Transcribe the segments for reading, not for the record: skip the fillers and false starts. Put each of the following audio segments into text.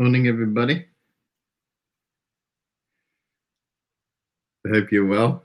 Morning, everybody. I hope you're well.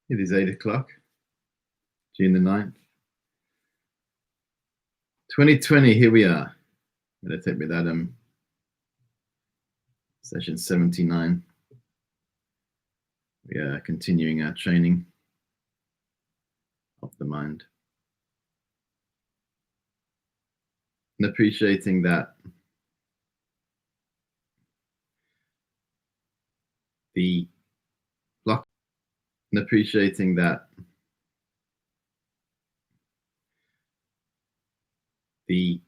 It is 8 o'clock, June the 9th. 2020, here we are. Meditate with Adam, session 79. We are continuing our training of the mind. And appreciating that the block, and appreciating that the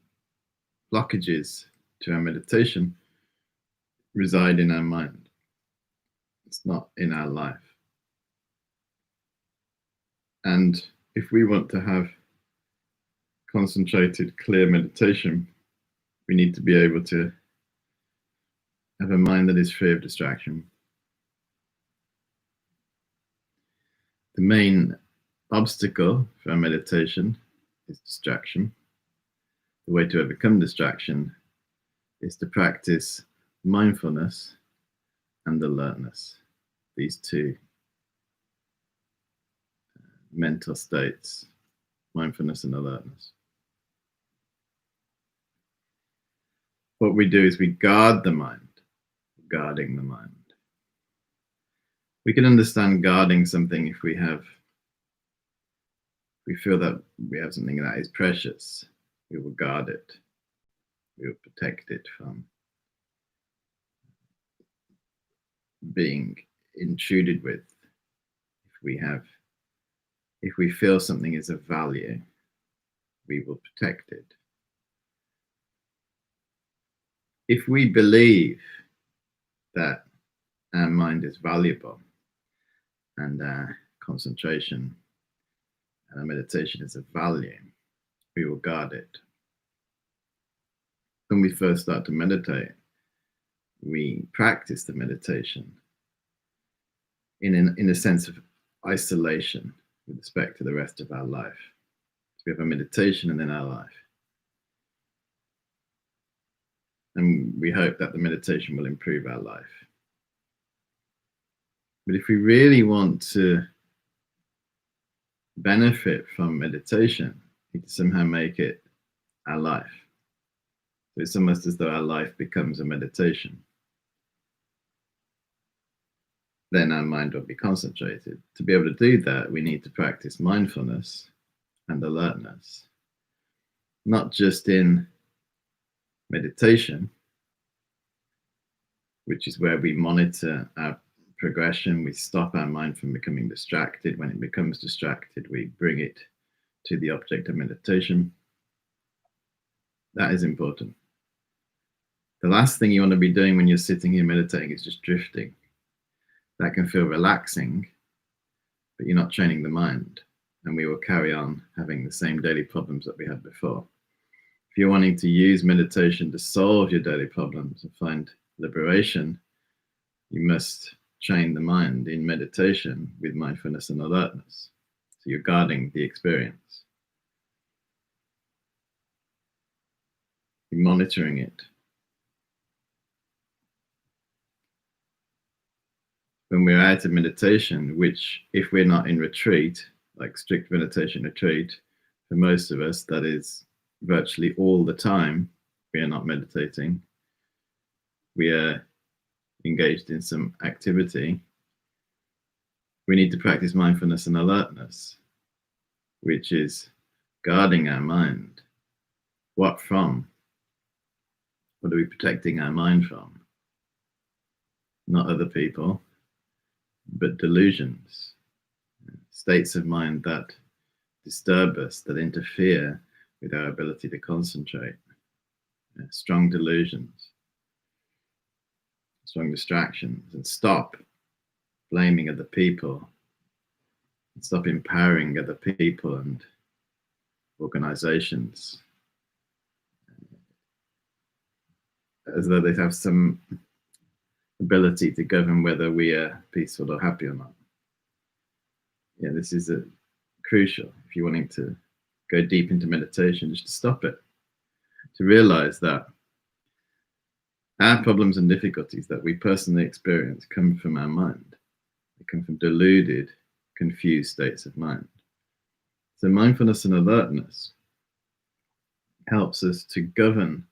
blockages to our meditation reside in our mind. It's not in our life. And if we want to have concentrated, clear meditation, we need to be able to have a mind that is free of distraction. The main obstacle for our meditation is distraction. The way to overcome distraction is to practice mindfulness and alertness. These two mental states, mindfulness and alertness. What we do is we guard the mind, guarding the mind. We can understand guarding something if we feel that we have something that is precious. We will guard it. We will protect it from being intruded with. If we feel something is of value, we will protect it. If we believe that our mind is valuable and our concentration and our meditation is of value, we will guard it. When we first start to meditate, we practice the meditation in a sense of isolation with respect to the rest of our life. So we have a meditation and then our life. And we hope that the meditation will improve our life. But if we really want to benefit from meditation, we need to somehow make it our life. So it's almost as though our life becomes a meditation. Then our mind will be concentrated. To be able to do that, we need to practice mindfulness and alertness, not just in meditation, which is where we monitor our progression. We stop our mind from becoming distracted. When it becomes distracted, we bring it to the object of meditation. That is important. The last thing you want to be doing when you're sitting here meditating is just drifting. That can feel relaxing, but you're not training the mind, and we will carry on having the same daily problems that we had before. If you're wanting to use meditation to solve your daily problems and find liberation, you must train the mind in meditation with mindfulness and alertness. So you're guarding the experience. You're monitoring it. When we're out of meditation, which if we're not in retreat, like strict meditation retreat, for most of us, that is virtually all the time we are not meditating. We are engaged in some activity, we need to practice mindfulness and alertness, which is guarding our mind. What from? What are we protecting our mind from? Not other people, but delusions, states of mind that disturb us, that interfere with our ability to concentrate, strong delusions, strong distractions, and stop blaming other people, and stop empowering other people and organizations as though they have some ability to govern whether we are peaceful or happy or not. Yeah, this is crucial if you're wanting to go deep into meditation, just to stop it, to realize that our problems and difficulties that we personally experience come from our mind. They come from deluded, confused states of mind. So mindfulness and alertness helps us to govern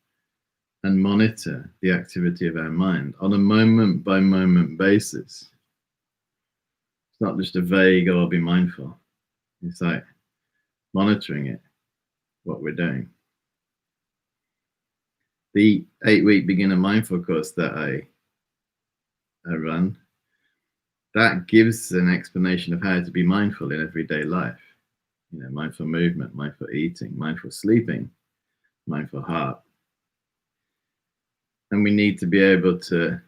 and monitor the activity of our mind on a moment-by-moment basis. It's not just a vague, oh, I'll be mindful. It's like monitoring it, what we're doing. The 8-week beginner mindful course that I run, that gives an explanation of how to be mindful in everyday life. You know, mindful movement, mindful eating, mindful sleeping, mindful heart. And we need to be able to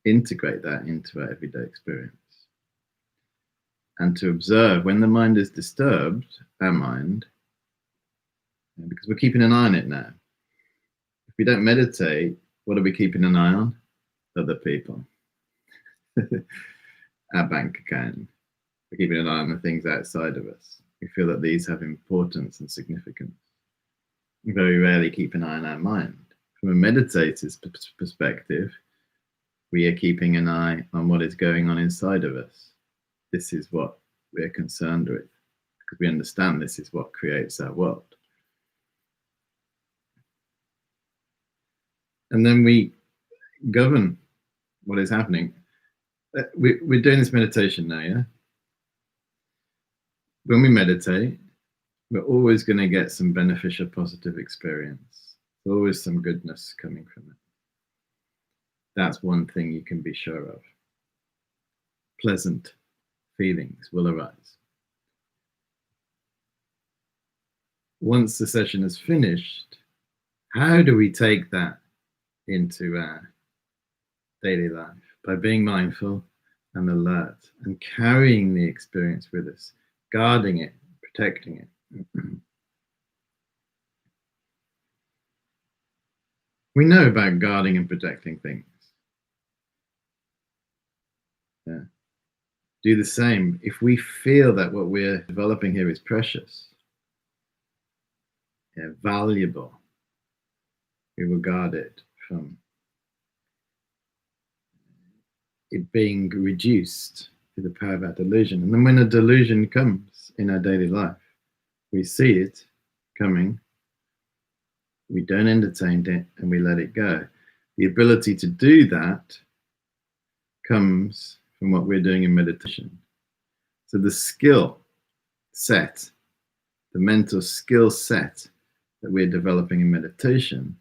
integrate that into our everyday experience. And to observe when the mind is disturbed, our mind, because we're keeping an eye on it now. If we don't meditate, what are we keeping an eye on? Other people. Our bank account. We're keeping an eye on the things outside of us. We feel that these have importance and significance. We very rarely keep an eye on our mind. From a meditator's perspective, we are keeping an eye on what is going on inside of us. This is what we're concerned with, because we understand this is what creates our world. And then we govern what is happening. We're doing this meditation now, yeah? When we meditate, we're always going to get some beneficial, positive experience. There's always some goodness coming from it. That's one thing you can be sure of. Pleasant feelings will arise. Once the session is finished, how do we take that into our daily life? By being mindful and alert and carrying the experience with us, guarding it, protecting it. We know about guarding and protecting things. Yeah. Do the same. If we feel that what we're developing here is precious, valuable, we will guard it from it being reduced to the power of our delusion. And then when a delusion comes in our daily life, we see it coming, we don't entertain it, and we let it go. The ability to do that comes from what we're doing in meditation. So the skill set, the mental skill set that we're developing in meditation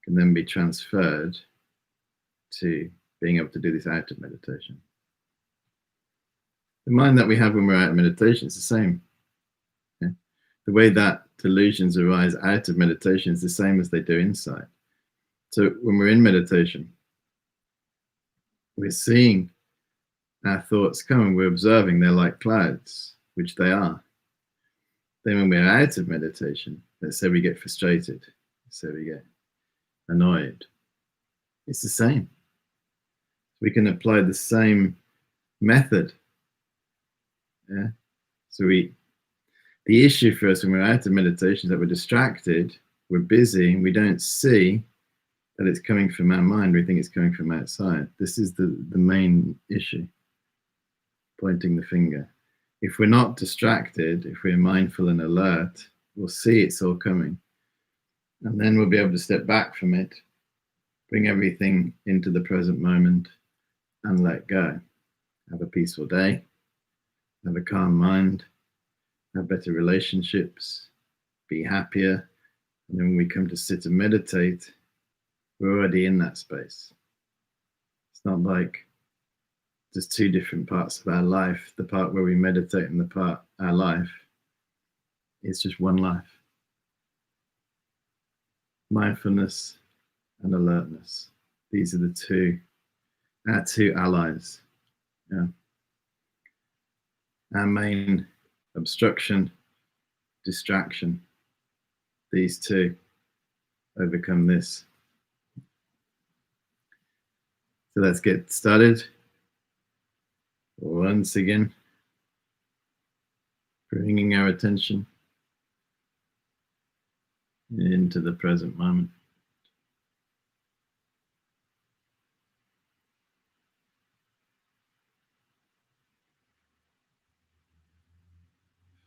can then be transferred to being able to do this out of meditation. The mind that we have when we're out of meditation is the same. Yeah? The way that delusions arise out of meditation is the same as they do inside. So when we're in meditation, we're seeing our thoughts come and we're observing they're like clouds, which they are. Then when we're out of meditation, let's say we get frustrated, let's say we get annoyed, it's the same. We can apply the same method. Yeah. So the issue for us when we're out of meditation is that we're distracted, we're busy, and we don't see that it's coming from our mind. We think it's coming from outside. This is the main issue, pointing the finger. If we're not distracted, if we're mindful and alert, we'll see it's all coming. And then we'll be able to step back from it Bring everything into the present moment and let go. Have a peaceful day. Have a calm mind. Have better relationships. Be happier. And then when we come to sit and meditate, we're already in that space. It's not like there's two different parts of our life. The part where we meditate and the part our life is just one life. Mindfulness and alertness. These are our two allies. Yeah. Our main obstruction, distraction. These two overcome this. So let's get started. Once again, bringing our attention into the present moment.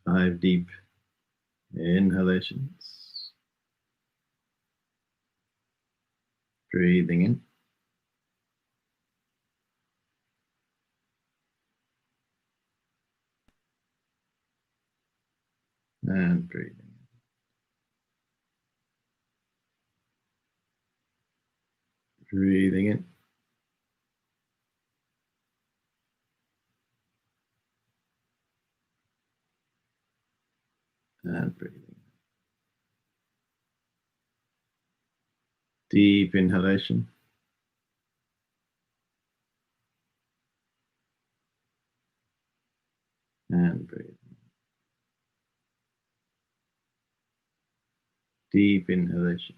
Five deep inhalations. Breathing in. And breathing in. Breathing in. And breathing. Deep inhalation. And breathing. Deep inhalation.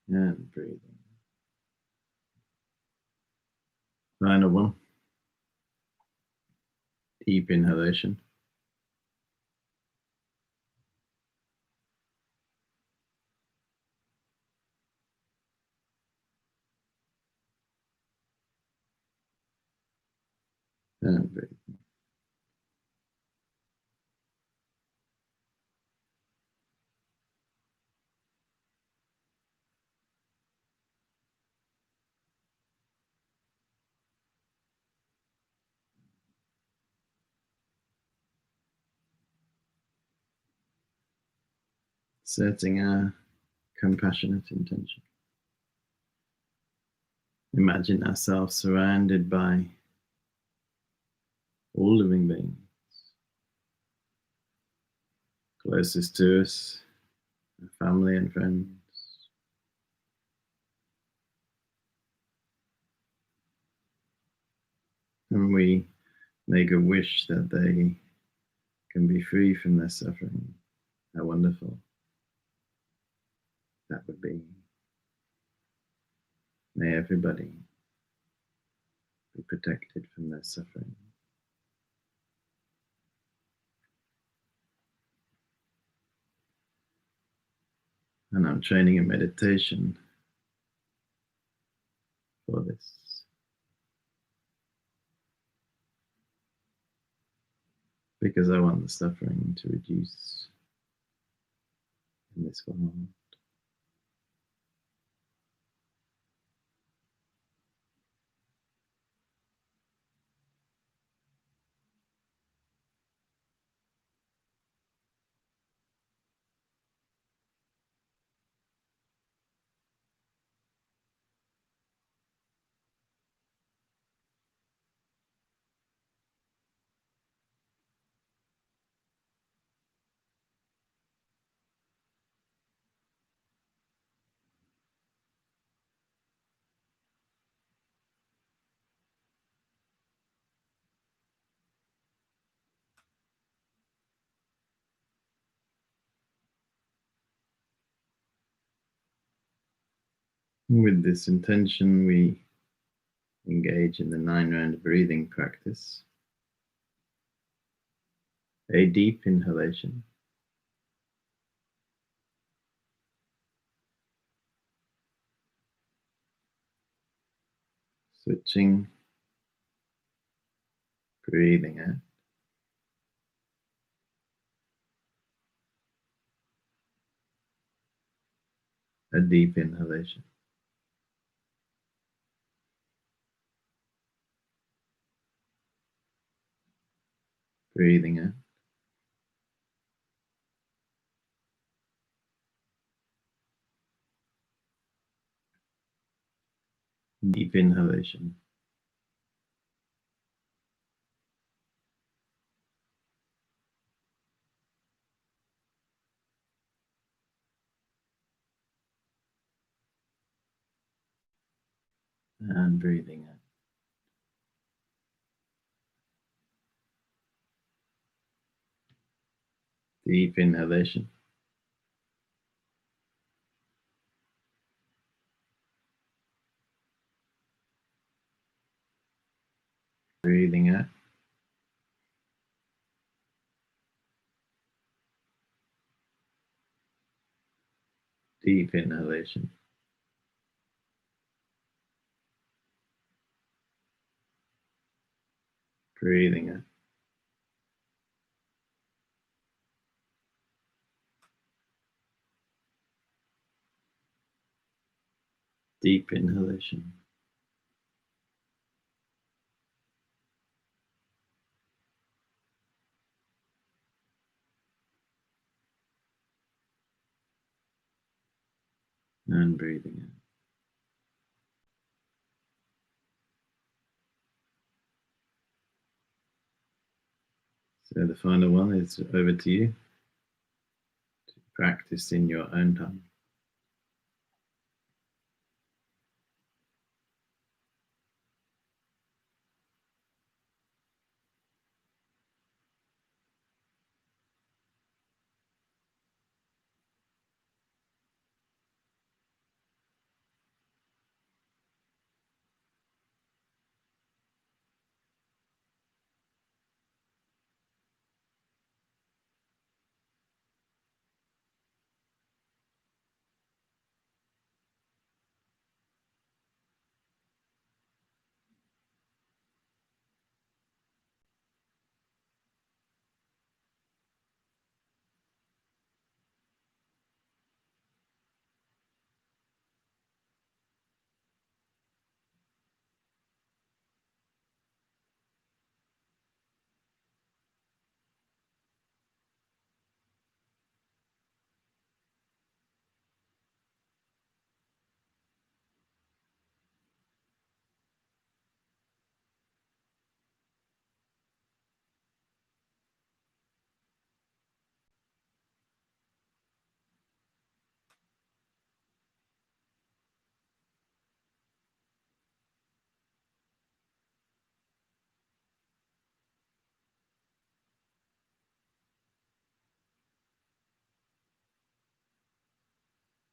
And breathing. Final one. Deep inhalation. And breathing. Setting a compassionate intention. Imagine ourselves surrounded by all living beings, closest to us, our family and friends. And we make a wish that they can be free from their suffering. How wonderful that would be. May everybody be protected from their suffering. And I'm training in meditation for this, because I want the suffering to reduce in this world. With this intention, we engage in the 9-round breathing practice. A deep inhalation. Switching, breathing out. A deep inhalation. Breathing out. Deep inhalation. And breathing out. Deep inhalation. Breathing out. Deep inhalation. Breathing out. Deep inhalation. And breathing out. So the final one is over to you to practice in your own time.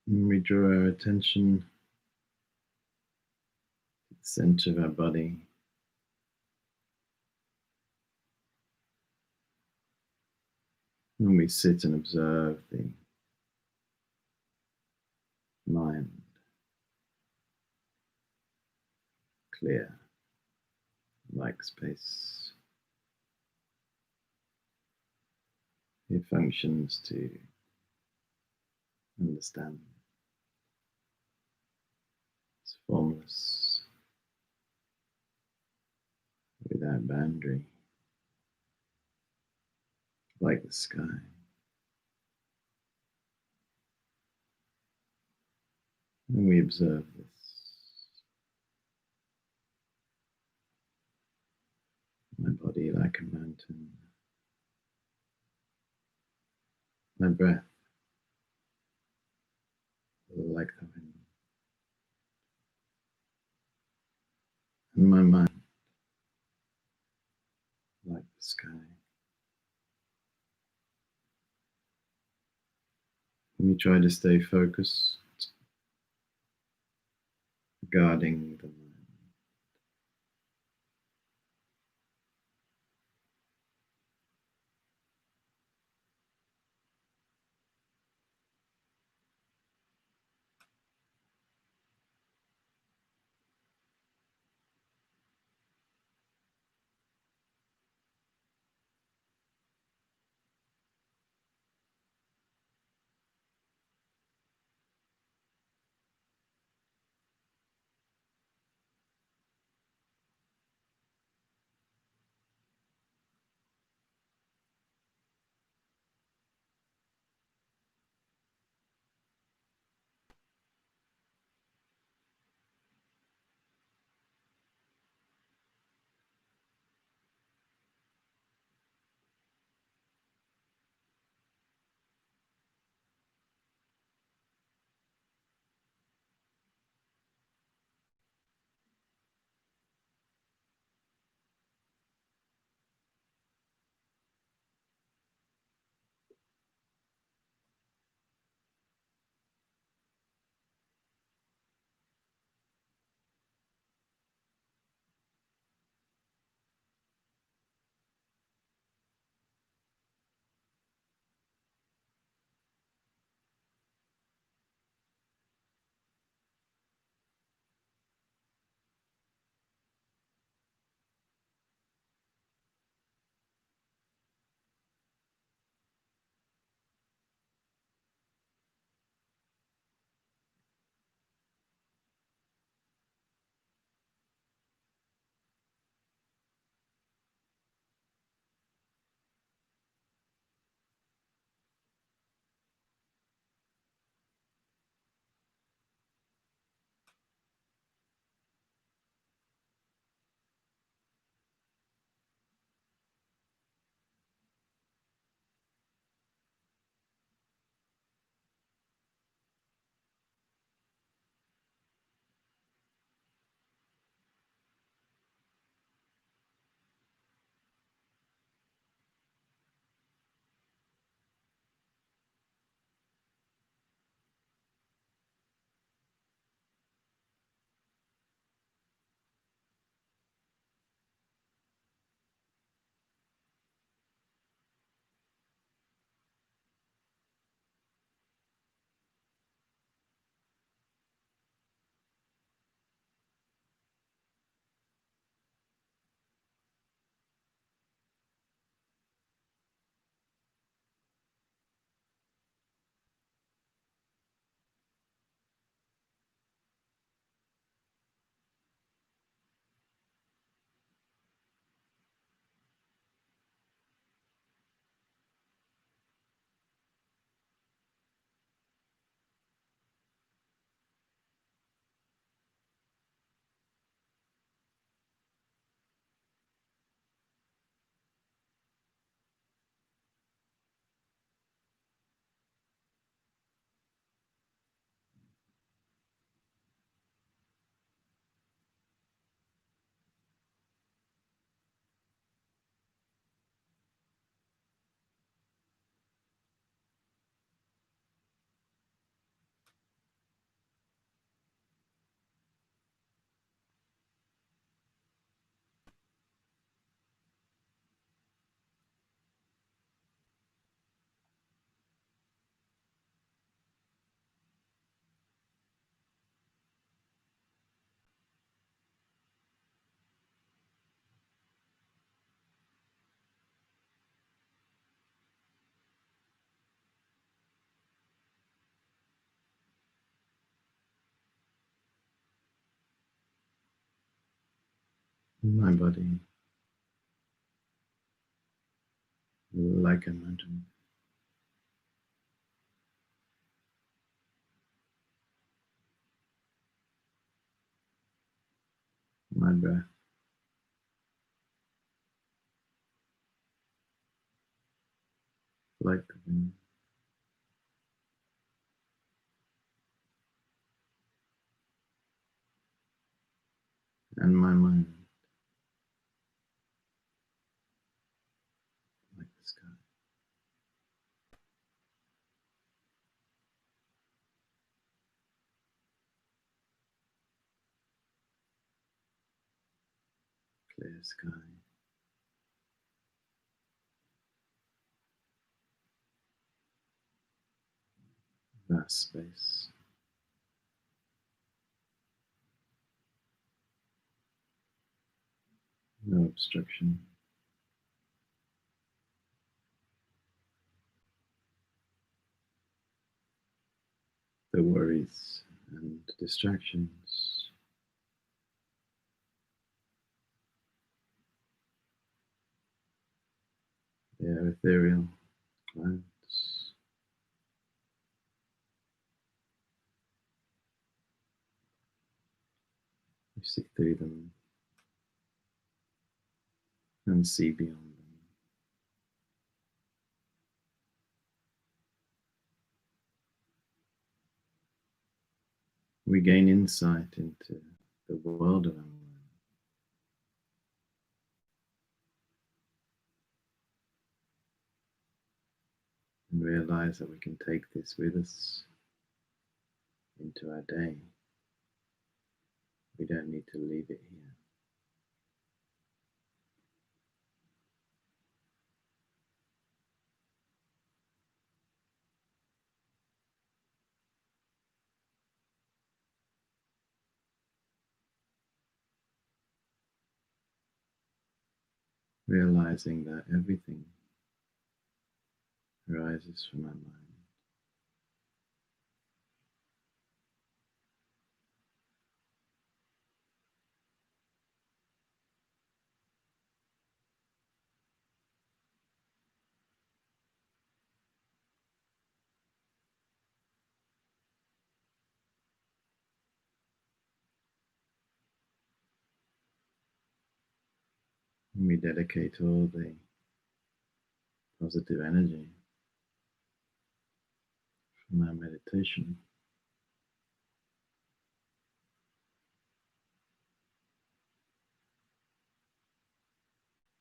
And we draw our attention to the center of our body. And we sit and observe the mind, clear, like space. It functions to understand. It's formless, without boundary, like the sky. And we observe this. My body like a mountain. My breath like the wind. And my mind like the sky. And we try to stay focused, guarding the mind. My body like a mountain. My breath like the wind. And my mind like the sky. Clear sky. Vast space. No obstruction. The worries and distractions. They are ethereal clouds. You see through them and see beyond them. We gain insight into the world around us and realize that we can take this with us into our day. We don't need to leave it here. Realizing that everything arises from our mind. And we dedicate all the positive energy from our meditation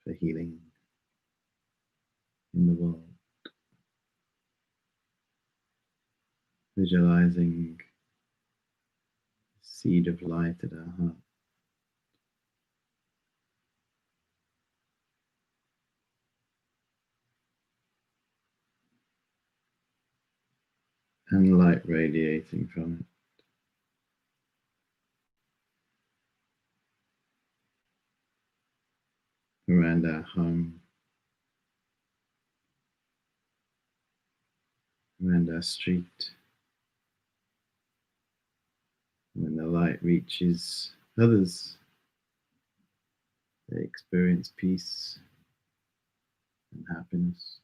for healing in the world. Visualizing the seed of light at our heart. And light radiating from it around our home, around our street. When the light reaches others, they experience peace and happiness.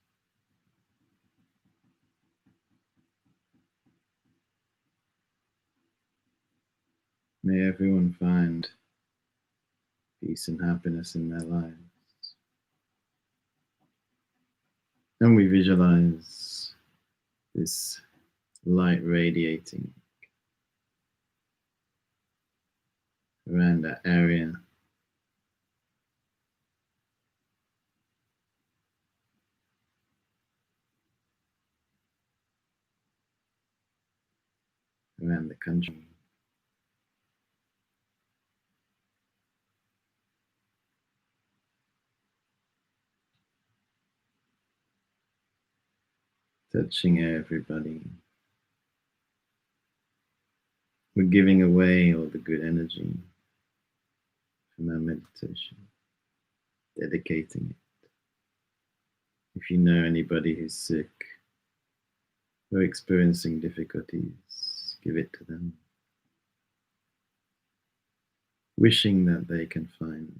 May everyone find peace and happiness in their lives. And we visualize this light radiating around that area, around the country. Touching everybody. We're giving away all the good energy from our meditation, dedicating it. If you know anybody who's sick or experiencing difficulties, give it to them. Wishing that they can find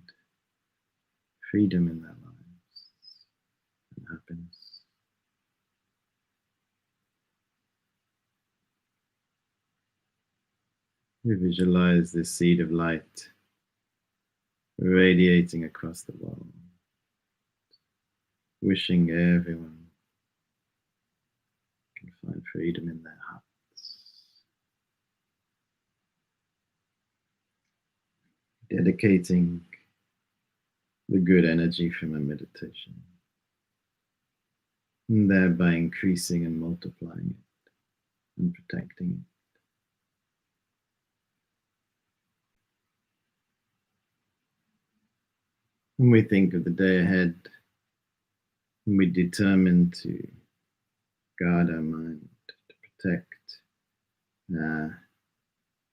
freedom in their lives and happiness. We visualize this seed of light radiating across the world, wishing everyone can find freedom in their hearts. Dedicating the good energy from a meditation, and thereby increasing and multiplying it and protecting it. When we think of the day ahead, we determine to guard our mind, to protect our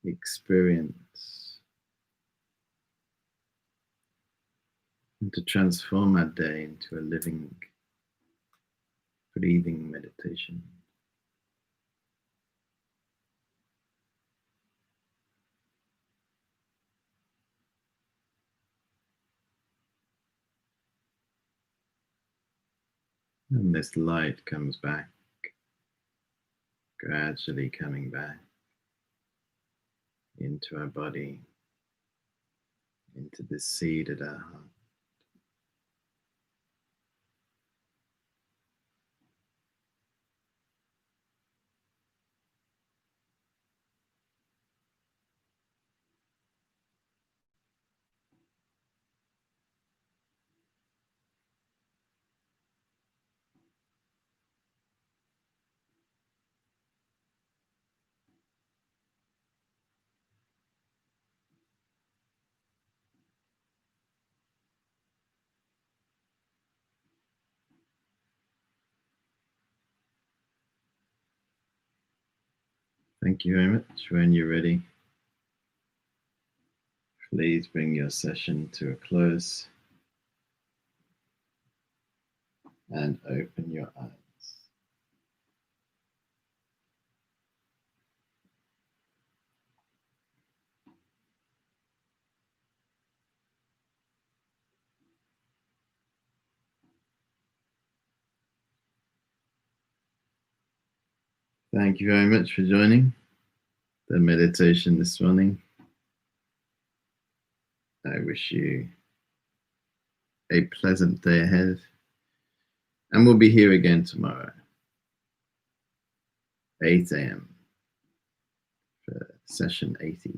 experience, and to transform our day into a living, breathing meditation. And this light comes back, gradually coming back into our body, into the seed at our heart. Thank you very much. When you're ready, please bring your session to a close and open your eyes. Thank you very much for joining the meditation this morning. I wish you a pleasant day ahead, and we'll be here again tomorrow, 8 a.m. for session 80.